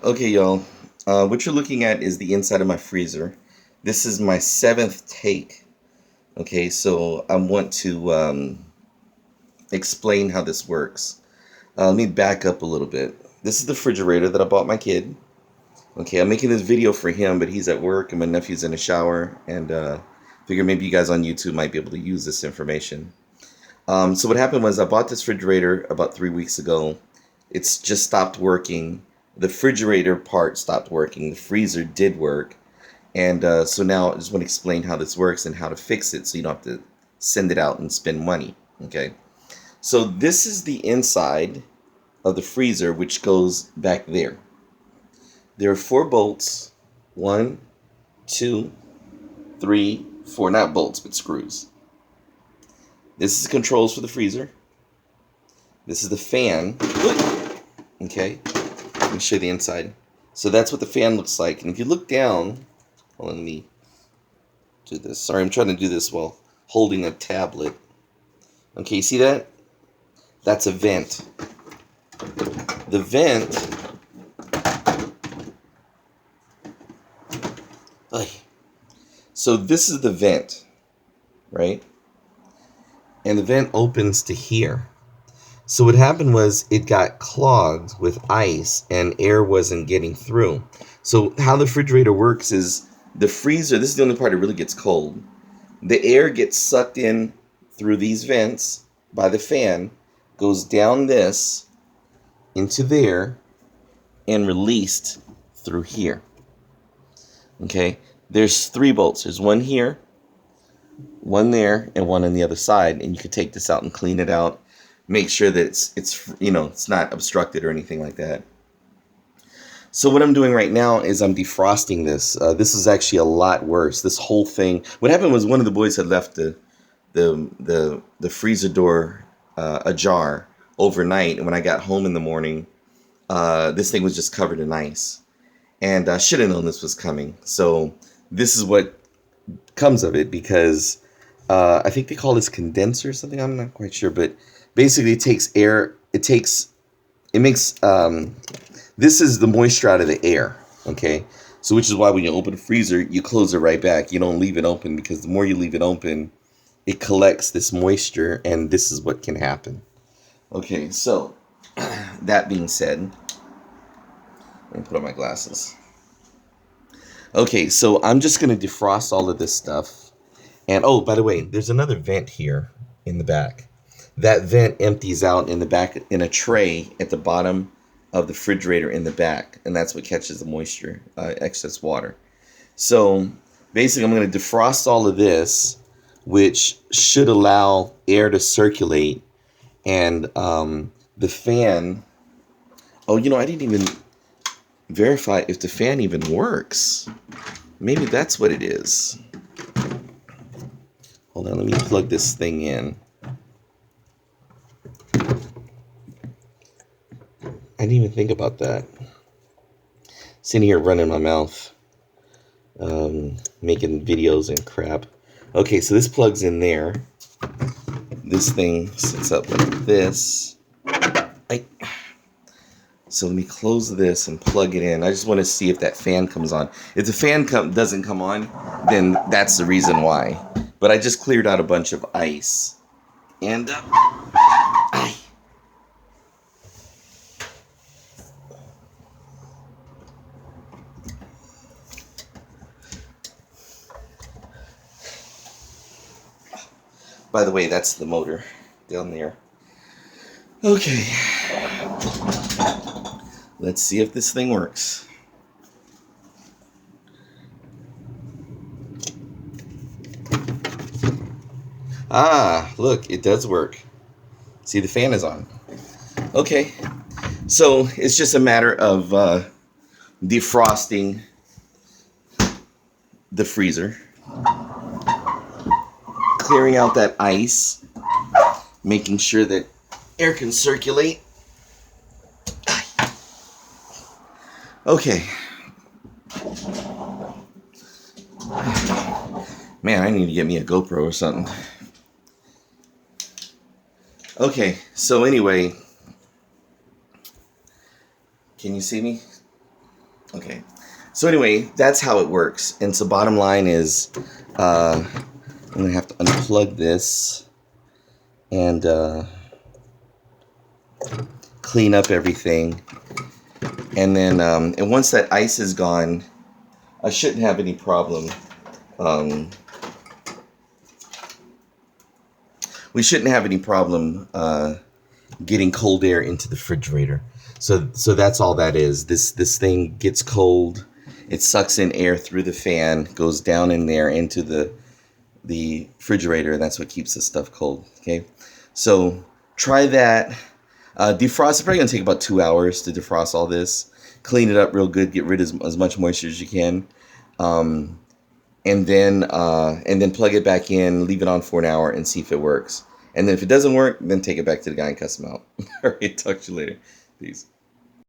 Okay, y'all. What you're looking at is the inside of my freezer. This is my seventh take. Okay, so I want to explain how this works. Let me back up a little bit. This is the refrigerator that I bought my kid. Okay, I'm making this video for him, but he's at work and my nephew's in the shower, and figure maybe you guys on YouTube might be able to use this information. So what happened was I bought this refrigerator about 3 weeks ago. It's just stopped working. The refrigerator part stopped working. The freezer did work. And so now I just want to explain how this works and how to fix it so you don't have to send it out and spend money. Okay. So this is the inside of the freezer, which goes back there. There are four bolts. One, two, three, four. Not bolts, but screws. This is controls for the freezer. This is the fan. Okay. Let me show you the inside. So that's what the fan looks like. And if you look down, well, let me do this. Sorry, I'm trying to do this while holding a tablet. Okay, you see that? That's a vent. The vent, so this is the vent, right? And the vent opens to here. So what happened was it got clogged with ice and air wasn't getting through. So how the refrigerator works is the freezer, this is the only part that really gets cold. The air gets sucked in through these vents by the fan, goes down this into there, and released through here. Okay, there's three bolts. There's one here, one there, and one on the other side. And you could take this out and clean it out. Make sure that it's not obstructed or anything like that. So what I'm doing right now is I'm defrosting this. This is actually a lot worse. This whole thing. What happened was one of the boys had left the freezer door ajar overnight, and when I got home in the morning, this thing was just covered in ice. And I should have known this was coming. So this is what comes of it, because I think they call this condenser or something. I'm not quite sure, but basically it takes air. It makes this is the moisture out of the air. Okay, so which is why when you open the freezer, you close it right back. You don't leave it open, because the more you leave it open, it collects this moisture, and this is what can happen. Okay, so that being said, let me put on my glasses. Okay, so I'm just going to defrost all of this stuff. And oh, by the way, there's another vent here in the back. That vent empties out in the back in a tray at the bottom of the refrigerator in the back. And that's what catches the moisture, excess water. So basically, I'm going to defrost all of this, which should allow air to circulate. And the fan, oh, I didn't even verify if the fan even works. Maybe that's what it is. Hold on, let me plug this thing in. I didn't even think about that. Sitting here running my mouth, making videos and crap. Okay, so this plugs in there. This thing sits up like this. So let me close this and plug it in. I just want to see if that fan comes on. If the fan doesn't come on, then that's the reason why. But I just cleared out a bunch of ice. And, by the way, that's the motor down there. Okay. Let's see if this thing works. Ah, look, it does work. See, the fan is on. Okay, so it's just a matter of defrosting the freezer, clearing out that ice, making sure that air can circulate. Okay. Man, I need to get me a GoPro or something. Okay, so anyway, can you see me? Okay. So anyway, that's how it works. And so bottom line is, I'm going to have to unplug this and clean up everything. And then, and once that ice is gone, I shouldn't have any problem. We shouldn't have any problem getting cold air into the refrigerator. So that's all that is. This thing gets cold. It sucks in air through the fan, goes down in there into the refrigerator, and that's what keeps the stuff cold. Okay, so try that. Defrost. It's probably gonna take about 2 hours to defrost all this. Clean it up real good. Get rid of as much moisture as you can, and then plug it back in. Leave it on for an hour and see if it works. And then if it doesn't work, then take it back to the guy and cuss him out. All right, talk to you later. Peace.